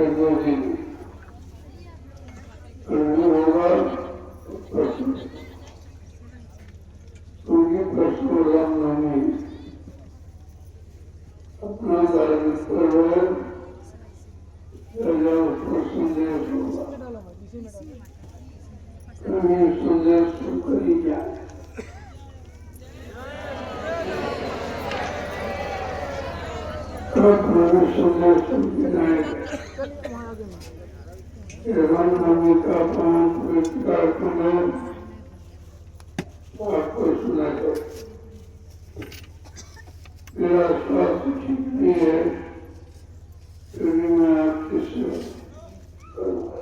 फिर 2 दिन होगा प्रश्न, क्योंकि प्रश्न रामनवमी अपना धार्मिक पर्व है, उसको संदेश होगा, संदेश सुनकर ही जाए। संदेश रामनवमी का पवित्र कार्यक्रम आपको सुना जाए। मेरा स्वास्थ्य ठीक नहीं है, क्योंकि मैं आपकी सेवा करूँगा।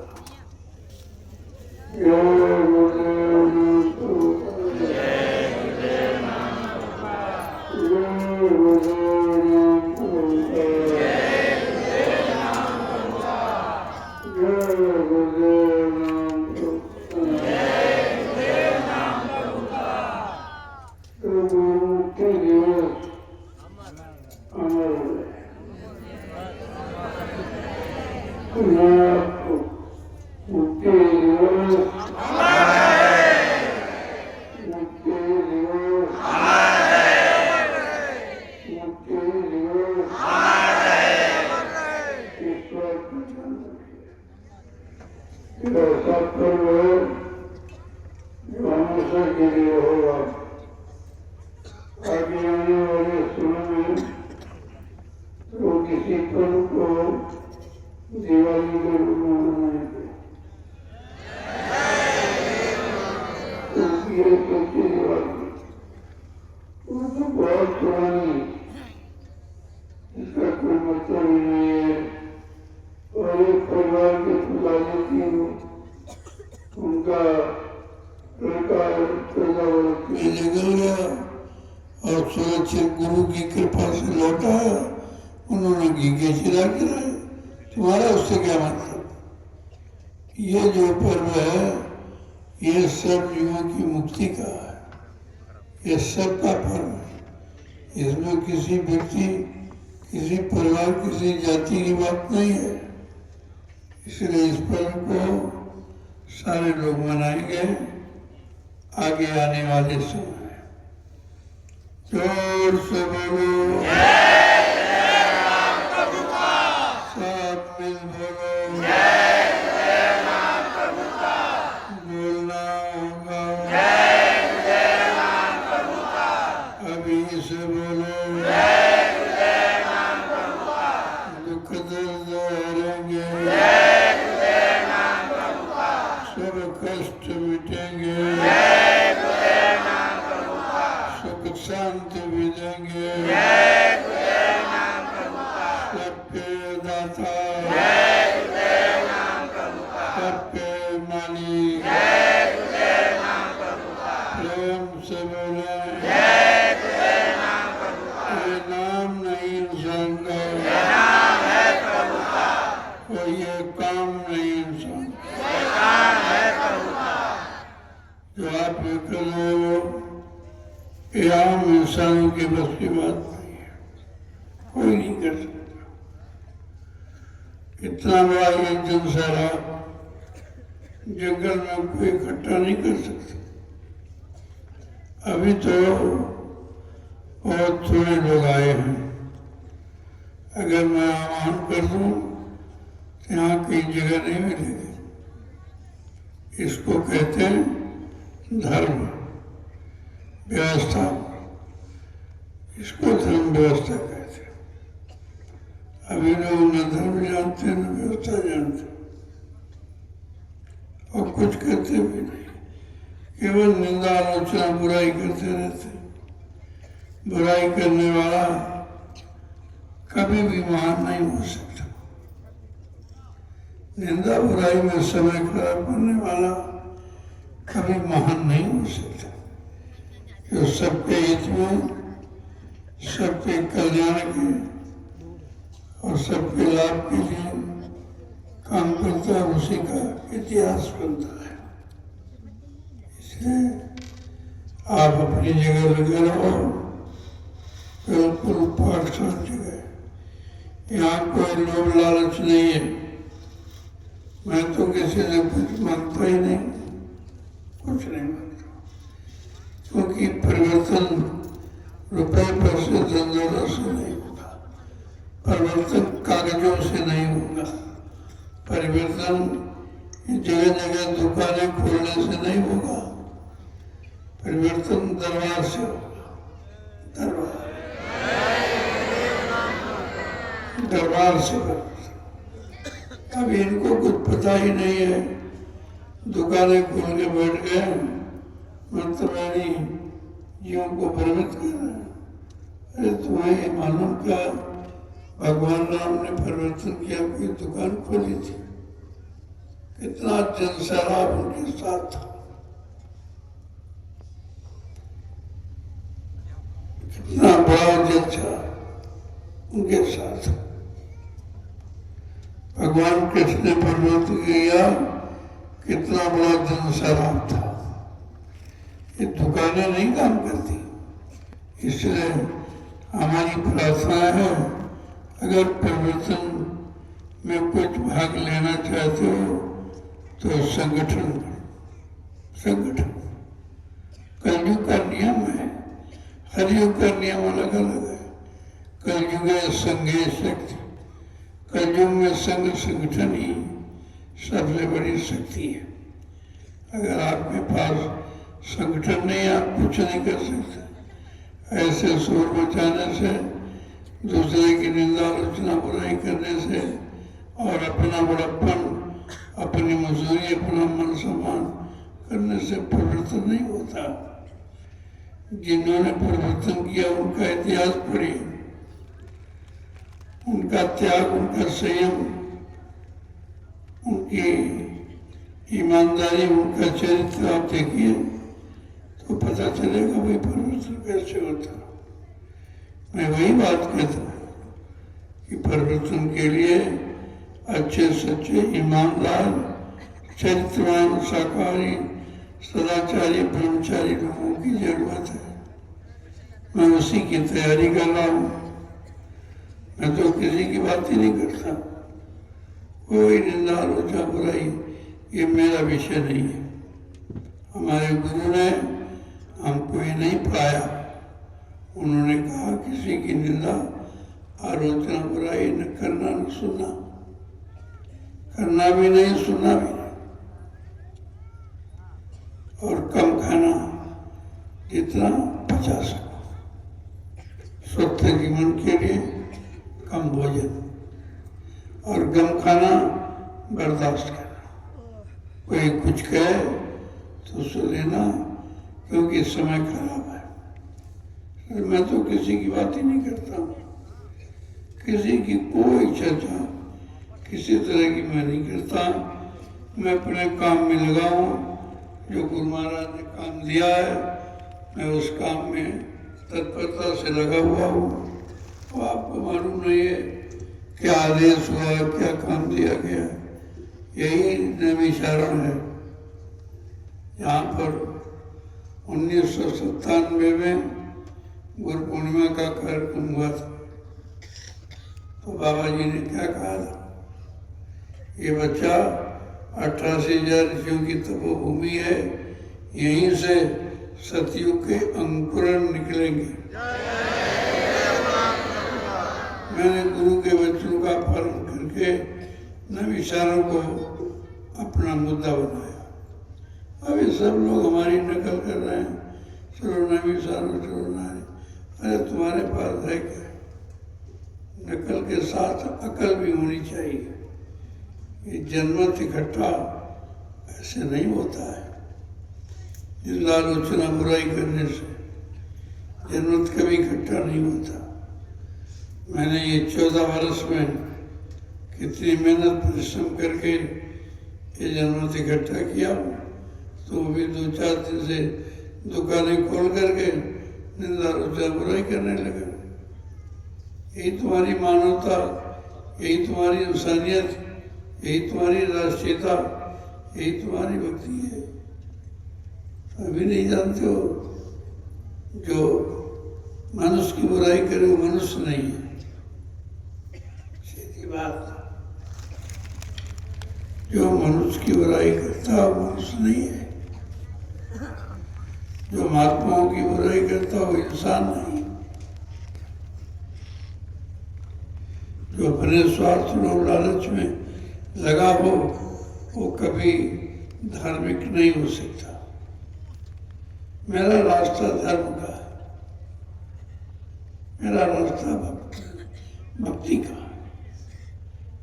तुम्हारा उससे क्या मतलब? ये जो पर्व है, ये सब जीवों की मुक्ति का है, ये सबका पर्व है। इसमें किसी व्यक्ति, किसी परिवार, किसी जाति की बात नहीं है। इसलिए इस पर्व को सारे लोग मनाएंगे आगे आने वाले समय। जोर से बोलो, शांति भी देंगे, सबके दाता, सबके मालिक, प्रेम से बोले, ये नाम नहीं इंसान का, और ये काम नहीं इंसान जो आप ये कर रहे हो, ये आम इंसानों के बस की बात नहीं है, कोई नहीं कर सकता। इतना बड़ा ये जनसारा जंगल में कोई इकट्ठा नहीं कर सकता। अभी तो बहुत थोड़े लोग आए हैं। अगर मैं आह्वान कर दूं तो यहाँ कहीं जगह नहीं मिलेगी। इसको कहते हैं धर्म व्यवस्था, इसको धर्म व्यवस्था कहते हैं। अभी लोग न धर्म जानते हैं न व्यवस्था जानते हैं, और कुछ कहते भी नहीं, केवल निंदा आलोचना बुराई करते रहते। बुराई करने वाला कभी भी महान नहीं हो सकता। निंदा बुराई में समय खराब करने वाला कभी महान नहीं हो सकता। जो सबके हित में, सबके कल्याण के और सबके लाभ के लिए काम करता है, उसी का इतिहास बनता है। इसलिए आप अपनी जगह लगे रहो, बिल्कुल पाठशाला जगह। यहाँ कोई लोभ लालच नहीं है। मैं तो किसी से कुछ मांगता ही नहीं, कुछ नहीं मांगता, क्योंकि परिवर्तन रुपए पैसे धन दौलत से नहीं होगा, परिवर्तन कागजों से नहीं होगा, परिवर्तन जगह जगह दुकानें खोलने से नहीं होगा, परिवर्तन दरबार से होगा। दरबार से परिवर्तन। अब इनको कुछ पता ही नहीं है, दुकानें खोल के बैठ गए, मंत्रवाणी जीवों को भ्रमित कर रहे हैं। अरे तुम्हें ये मालूम क्या, भगवान राम ने परिवर्तन किया, कोई दुकान खोली थी, कितना जनसैलाब उनके साथ था, कितना बड़ा जलसा उनके साथ। भगवान कृष्ण ने परिवर्तन किया, कितना बड़ा जनसैलाब था। ये दुकानें नहीं काम करती, इसलिए हमारी प्रार्थना है, अगर परिवर्तन में कुछ भाग लेना चाहते हो तो संगठन करो। संगठन कलयुग का नियम है, हर युग का नियम अलग अलग है। कलयुग है संघे शक्ति, कलयुग में संघ संगठन ही सबसे बड़ी शक्ति है। अगर आपके पास संगठन नहीं, आप कुछ नहीं कर सकते। ऐसे शोर मचाने से, दूसरे की निंदा आलोचना बुराई करने से और अपना बड़प्पन, अपनी मजदूरी, अपना मन सम्मान करने से परिवर्तन नहीं होता। जिन्होंने परिवर्तन किया उनका इतिहास पढ़िए, उनका त्याग, उनका संयम, उनकी ईमानदारी, उनका चरित्र आप देखिए तो पता चलेगा भाई परिवर्तन कैसे होता। मैं वही बात कहता हूँ कि परिवर्तन के लिए अच्छे सच्चे ईमानदार चरित्रवान शाकाहारी सदाचारी ब्रह्मचारी लोगों की जरूरत है। मैं उसी की तैयारी कर रहा हूँ। मैं तो किसी की बात ही नहीं करता, कोई निंदा आलोचना बुराई ये मेरा विषय नहीं है। हमारे गुरु ने हमको ये नहीं पढ़ाया, उन्होंने कहा किसी की निंदा आलोचना बुराई न करना न सुनना, करना भी नहीं सुनना भी नहीं, और कम खाना जितना पचा सको, स्वस्थ जीवन के लिए कम भोजन और कम खाना बर्दाश्त करना। कोई कुछ कहे तो सुन लेना, क्योंकि समय खराब है। मैं तो किसी की बात ही नहीं करता, किसी की कोई चर्चा किसी तरह की मैं नहीं करता। मैं अपने काम में लगा हूँ, जो गुरु महाराज ने काम दिया है मैं उस काम में तत्परता से लगा हुआ हूँ। तो आपको मालूम नहीं है क्या आदेश हुआ, क्या काम दिया गया, यही नैमिषारण है। यहाँ पर 1997 में गुरु पूर्णिमा का कार्यक्रम हुआ था, तो बाबा जी ने क्या कहा था, ये बच्चा 88,000 ऋषियों की तपोभूमि है, यहीं से सतयुग के अंकुरण निकलेंगे। मैंने गुरु के वचनों का पालन करके नैमिषारण को अपना मुद्दा बनाया। अभी सब लोग हमारी नकल कर रहे हैं, चलो नैमिषारण चलो नहीं। अरे तुम्हारे पास है क्या? नकल के साथ अकल भी होनी चाहिए। ये जन्मत इकट्ठा ऐसे नहीं होता है, निंदा आलोचना बुराई करने से जन्मत कभी इकट्ठा नहीं होता। मैंने ये 14 वर्ष में कितनी मेहनत परिश्रम करके ये जन्मत इकट्ठा किया, तो अभी 2-4 दिन से दुकानें खोल करके निंदा आलोचना बुराई करने लगे। यही तुम्हारी मानवता, यही तुम्हारी इंसानियत, यही तुम्हारी राष्ट्रीयता, यही तुम्हारी भक्ति है। अभी नहीं जानते हो, जो मनुष्य की बुराई करे वो मनुष्य नहीं है। सीधी बात। जो मनुष्य की बुराई करता है वो मनुष्य नहीं है, जो महात्माओं की बुराई करता वो इंसान नहीं, जो अपने स्वार्थ और लालच में लगा हो वो कभी धार्मिक नहीं हो सकता। मेरा रास्ता धर्म का है, मेरा रास्ता भक्ति का है।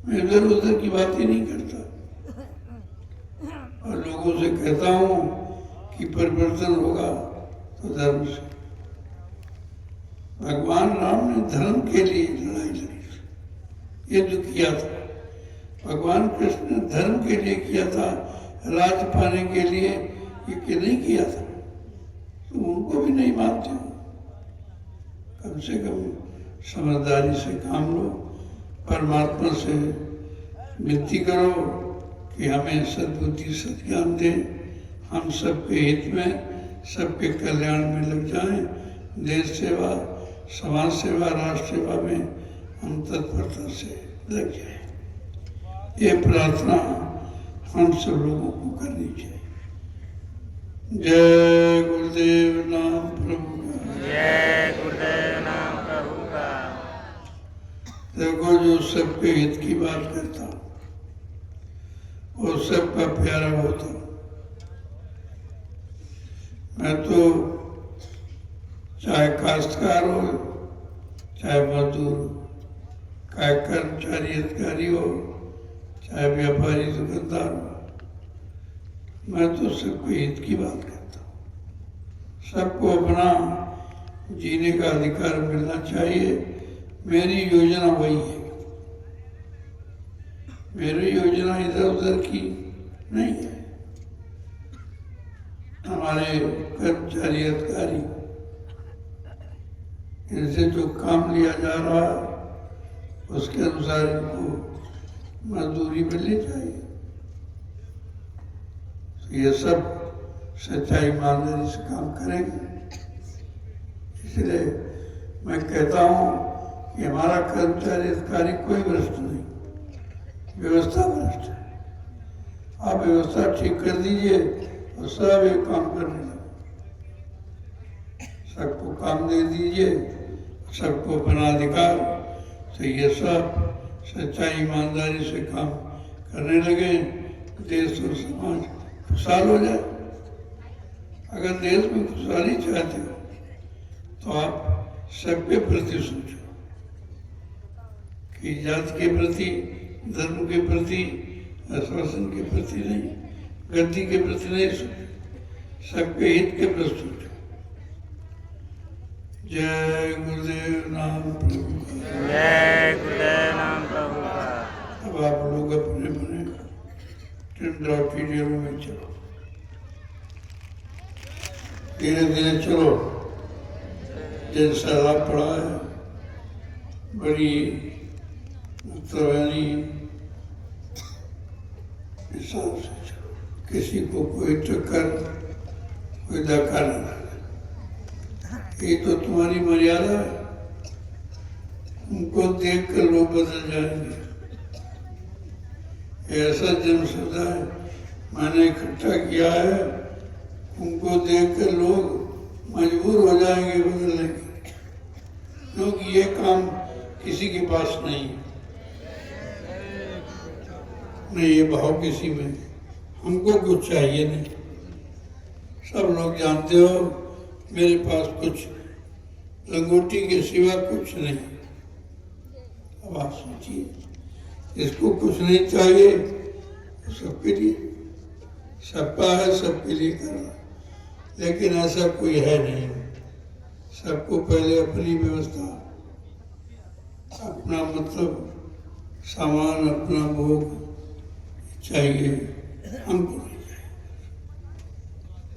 मैं इधर उधर की बात ही नहीं करता और लोगों से कहता हूं कि परिवर्तन होगा तो धर्म से। भगवान राम ने धर्म के लिए लड़ाई लड़ी, युद्ध किया था। भगवान कृष्ण ने धर्म के लिए किया था, राज पाने के लिए ये नहीं किया था। तो उनको भी नहीं मानते हो, कम से कम समझदारी से काम लो, परमात्मा से विनती करो कि हमें सद्बुद्धि सद्ज्ञान दे, हम सबके हित में सबके कल्याण में लग जाएं, देश सेवा समाज सेवा राष्ट्र सेवा में हम तत्परता से लग जाएं। ये प्रार्थना हम सब लोगों को करनी चाहिए। जय गुरुदेव नाम प्रभु का, जय गुरुदेव नाम प्रभु का। देखो जो सबके हित की बात करता वो सबका प्यारा होता। मैं तो चाहे काश्तकार हो, चाहे मजदूर, चाहे कर्मचारी अधिकारी हो, चाहे व्यापारी दुकानदार हो, मैं तो सबको हित की बात करता हूँ। सबको अपना जीने का अधिकार मिलना चाहिए। मेरी योजना वही है, मेरी योजना इधर उधर की नहीं है। हमारे कर्मचारी अधिकारी, इनसे जो काम लिया जा रहा है उसके अनुसार इनको मजदूरी मिलनी चाहिए। तो ये सब सच्चाई ईमानदारी से काम करेंगे। इसलिए मैं कहता हूँ कि हमारा कर्मचारी अधिकारी कोई भ्रष्ट नहीं, व्यवस्था भ्रष्ट है। आप व्यवस्था ठीक कर दीजिए और सब एक काम करने लगे, सबको काम दे दीजिए, सबको अपना अधिकार। तो ये सब सच्चाई ईमानदारी से काम करने लगे, देश और समाज खुशहाल हो जाए। अगर देश में खुशहाली चाहते हो तो आप सबके प्रति सोचो, कि जाति के प्रति, धर्म के प्रति, शासन के प्रति नहीं, गद्दी के प्रति नहीं सोचो, सबके हित के प्रति सोचो। जय गुरुदेव नाम प्रभु का, जय गुरुदेव नाम प्रभु का। अब आप लोग अपने अपने टिंडरावटी जेलों में चलो, धीरे धीरे चलो। जैसा राह पड़ा है, बड़ी मतवानी हिसाब से चलो, किसी को कोई टक्कर, कोई धक्का न लगे। ये तो तुम्हारी मर्यादा है, उनको देख कर लोग बदल जाएंगे। ऐसा जनसमुदाय मैंने इकट्ठा किया है, उनको देख कर लोग मजबूर हो जाएंगे बदलने के, क्योंकि ये काम किसी के पास नहीं है, नहीं ये भाव किसी में, हमको कुछ चाहिए नहीं। सब लोग जानते हो मेरे पास कुछ लंगोटी के सिवा कुछ नहीं। अब आप सोचिए, इसको कुछ नहीं चाहिए तो सबके लिए, सबका है, सबके लिए कर रहा, लेकिन ऐसा कोई है नहीं। सबको पहले अपनी व्यवस्था, अपना मतलब सामान, अपना भोग चाहिए, हमको नहीं चाहिए।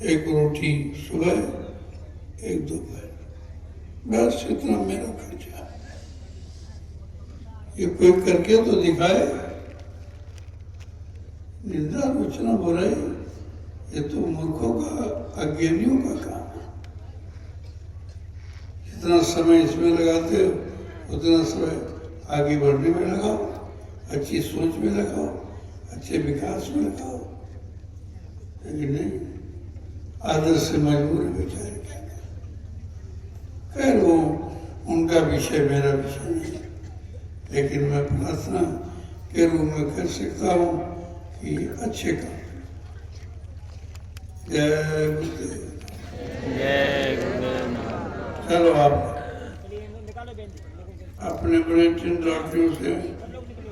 एक रोटी सुबह, एक दोपहर, बस इतना मेरा खर्चा है। ये कोई करके तो दिखाए। निंदा आलोचना बुराई ये तो मूर्खों का, अज्ञानियों का काम है। जितना समय इसमें लगाते हो उतना समय आगे बढ़ने में लगाओ, अच्छी सोच में लगाओ, अच्छे विकास में लगाओ, लेकिन नहीं, आदत से मजबूर है बेचारे, क्या करें। खैर वो उनका विषय, मेरा विषय नहीं, लेकिन मैं प्रार्थना के रूप में कर सकता हूँ कि अच्छे काम। जय गुरुदेव। जय गुरुदेव। चलो आप अपने बड़े डॉक्टरों से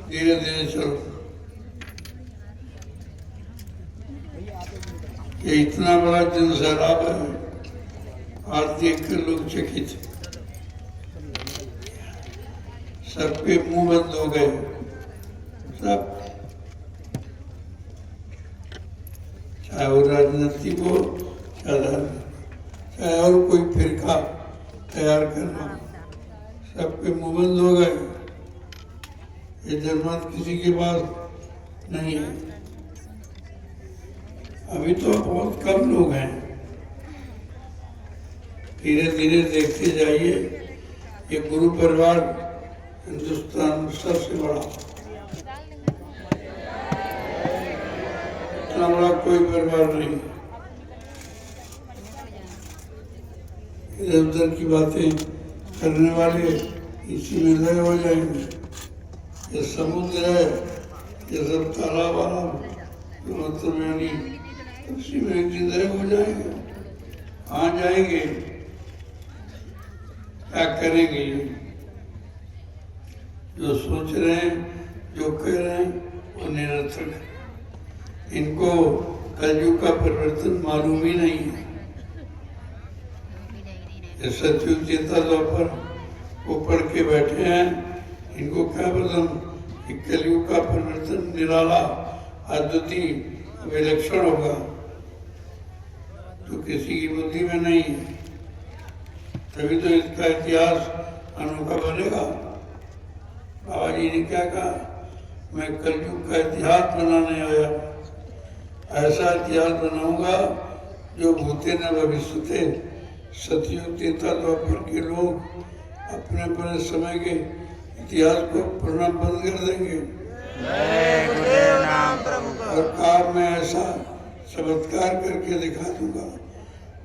धीरे धीरे चलो। ये इतना बड़ा जन सैलाब है, आज देख कर लोग चकित, सबके मुंह बंद हो गए, सब, चाहे वो राजनीति हो, चाहे और कोई फिरका तैयार करना, सबके मुंह बंद हो गए। ये जनमत किसी के पास नहीं है। अभी तो बहुत कम लोग हैं, धीरे धीरे देखते जाइए। ये गुरु परिवार हिंदुस्तान में सबसे बड़ा, इतना बड़ा कोई परिवार नहीं। इधर उधर की बातें करने वाले इसी में लगे हो जाएंगे। ये समुद्र है, ये सब तालाब वाला मतलब यानी उसी में एक दिन लगे हो जाएंगे। कहाँ जाएंगे, क्या करेंगे? जो सोच रहे हैं, जो कह रहे हैं, वो निरर्थक है। इनको कलयुग का परिवर्तन मालूम ही नहीं है। सतयुग चेता द्वापर वो पढ़ के बैठे हैं, इनको क्या मालूम कि कलयुग का परिवर्तन निराला, अद्वितीय, विलक्षण होगा, तो किसी की बुद्धि में नहीं है। तभी तो इसका इतिहास अनोखा बनेगा। बाबा जी ने क्या कहा, मैं कलयुग का इतिहास बनाने आया, ऐसा इतिहास बनाऊंगा जो भूते न भविष्य थे। सतयुग त्रेता द्वापर के लोग अपने अपने समय के इतिहास को पढ़ना बंद कर देंगे। और कार में ऐसा चमत्कार करके दिखा दूंगा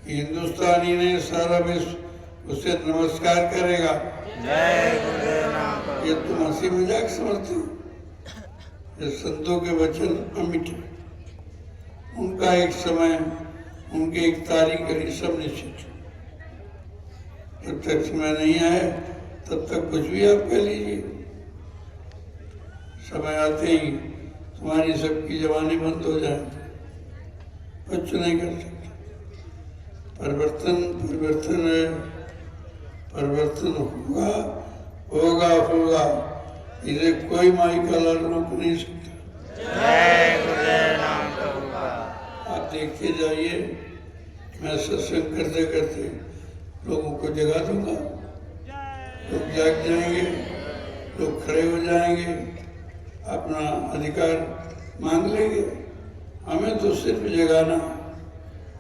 कि हिंदुस्तानी ने सारा विश्व उसे नमस्कार करेगा। ये तुम हंसी मजाक समझते हो? ये संतों के वचन अमिट है। उनका एक समय, उनके एक तारीख है, सब निश्चित है। जब तक समय नहीं आए तब तक कुछ भी आप कह लीजिए। समय आते ही तुम्हारी सबकी जवानी बंद हो जाए, कुछ नहीं कर सकते। परिवर्तन है, परिवर्तन होगा होगा होगा, इसे कोई माई का लाल रोक नहीं सकता। आप देखते जाइए, मैं सत्संग करते करते लोगों को जगा दूंगा, लोग जाग जाएंगे, लोग खड़े हो जाएंगे, अपना अधिकार मांग लेंगे। हमें तो सिर्फ जगाना,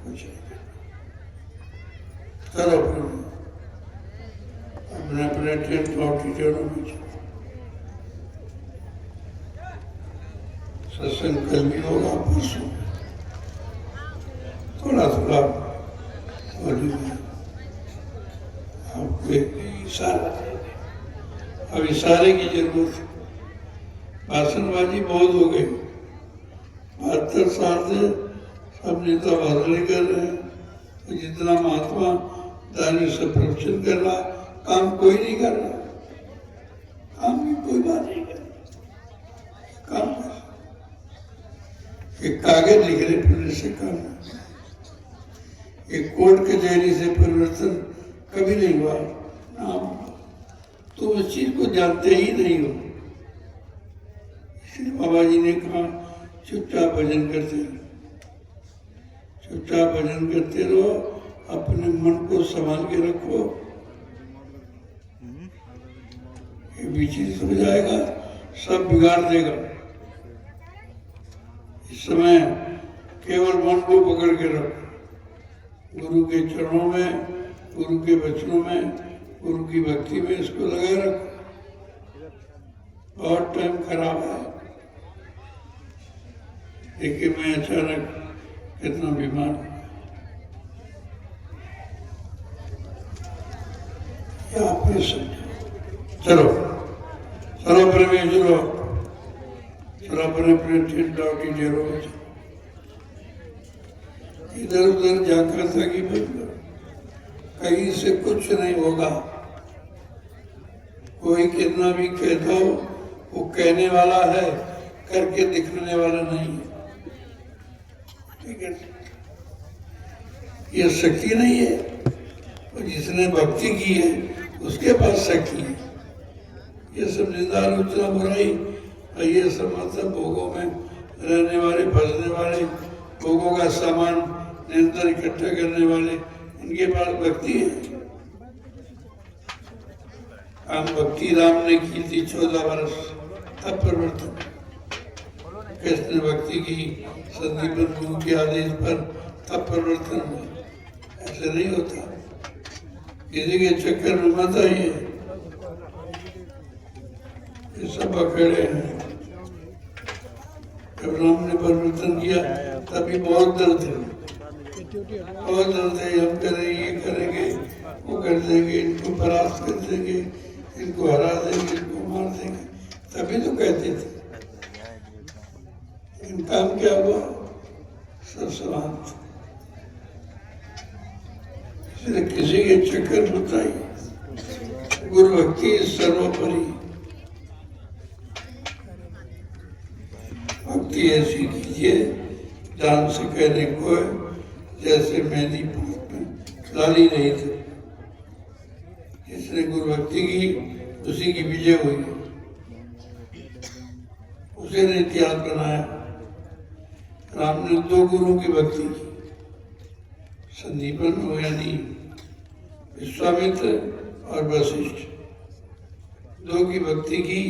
कुछ चलो अपने अपने टेंट ऑडिटोरियम में चलो। सत्संग कल भी होगा, परसों थोड़ा थोड़ा आपको इशारा, अब इशारे की जरूरत है। भाषणबाजी बहुत हो गई, 72 साल से सब नेता भाषण कर रहे हैं, तो जितना महात्मा दानी से प्रवचन कर रहा, काम कोई नहीं कर रहा। काम की कोई बात नहीं कर रहा, काम कर एक कागज लिखने पढ़ने से काम नहीं, एक कोर्ट कचहरी से परिवर्तन कभी नहीं हुआ। नाम तो उस चीज को जानते ही नहीं हो। इसलिए बाबा जी ने कहा चुपचाप भजन करते रहो, चुपचाप भजन करते रहो, अपने मन को संभाल के रखो, ये विचलित हो जाएगा, सब बिगाड़ देगा। इस समय केवल मन को पकड़ के रखो, गुरु के चरणों में, गुरु के वचनों में, गुरु की भक्ति में इसको लगाए रखो। बहुत टाइम खराब है, देखिए मैं अचानक कितना बीमार हूँ। आप ये समझो। चलो चलो परमेश्वरो, चलो अपने अपने चिंताओं की जरूरत है। इधर उधर जाकर था कि बंद करो, कहीं से कुछ नहीं होगा। कोई कितना भी कह दो, वो कहने वाला है, करके दिखाने वाला नहीं है। ठीक है, ये शक्ति नहीं है। और जिसने भक्ति की है उसके पास शक्ति है। ये सब निंदा आलोचना बुराई और ये सब मतलब भोगों में रहने वाले, फंसने वाले, भोगों का सामान निरंतर इकट्ठा करने वाले, इनके पास भक्ति है। हम भक्ति राम ने की थी 14 वर्ष, तब परिवर्तन। कृष्ण भक्ति की संदीपन गुरु के आदेश पर, तब परिवर्तन हुआ। ऐसे नहीं होता, किसी के चक्कर में मत आइए। ये सब अकेले हैं। जब राम ने परिवर्तन किया तभी बहुत दर्द है, बहुत दर्द है। हम करेंगे, ये करेंगे, वो कर देंगे, इनको परास्त कर देंगे, इनको हरा देंगे, इनको मार देंगे, तभी तो कहते थे। इन काम क्या हुआ? सब समाप्त। इसलिए किसी के चक्कर बताइए। गुरु भक्ति सर्वोपरि। भक्ति ऐसी कीजिए जान से कहने को जैसे मेहंदी में लाली नहीं थी। जिसने गुरु भक्ति की उसी की विजय हुई, उसे ने इतिहास बनाया। राम ने 2 गुरुओं की भक्ति की, संदीपन हो यानी विश्वामित्र और वशिष्ठ, 2 की भक्ति की,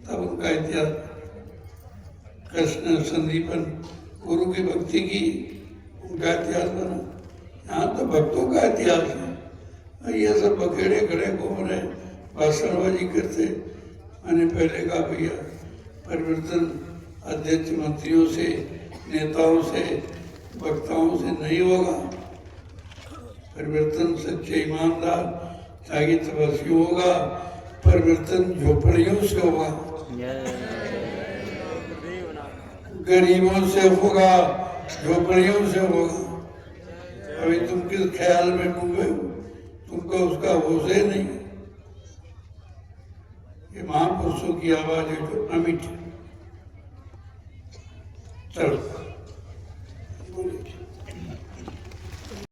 तब उनका इतिहास। कृष्ण संदीपन गुरु की भक्ति की, उनका इतिहास बना। यहाँ तो भक्तों का इतिहास है। ये सब बखेड़े खड़े घूम रहे, भाषणबाजी करते। मैंने पहले कहा भैया, परिवर्तन अध्यक्ष मंत्रियों से, नेताओं से, वक्ताओं से नहीं होगा। परिवर्तन सच्चे ईमानदार त्यागी तपस्वी होगा। परिवर्तन झोपड़ियों से होगा, गरीबों से होगा, झोपड़ियों से होगा। अभी तुम किस ख्याल में डूबे हो, तुमको उसका होश ही नहीं। ये महापुरुषों की आवाज है जो अमिट। चलो।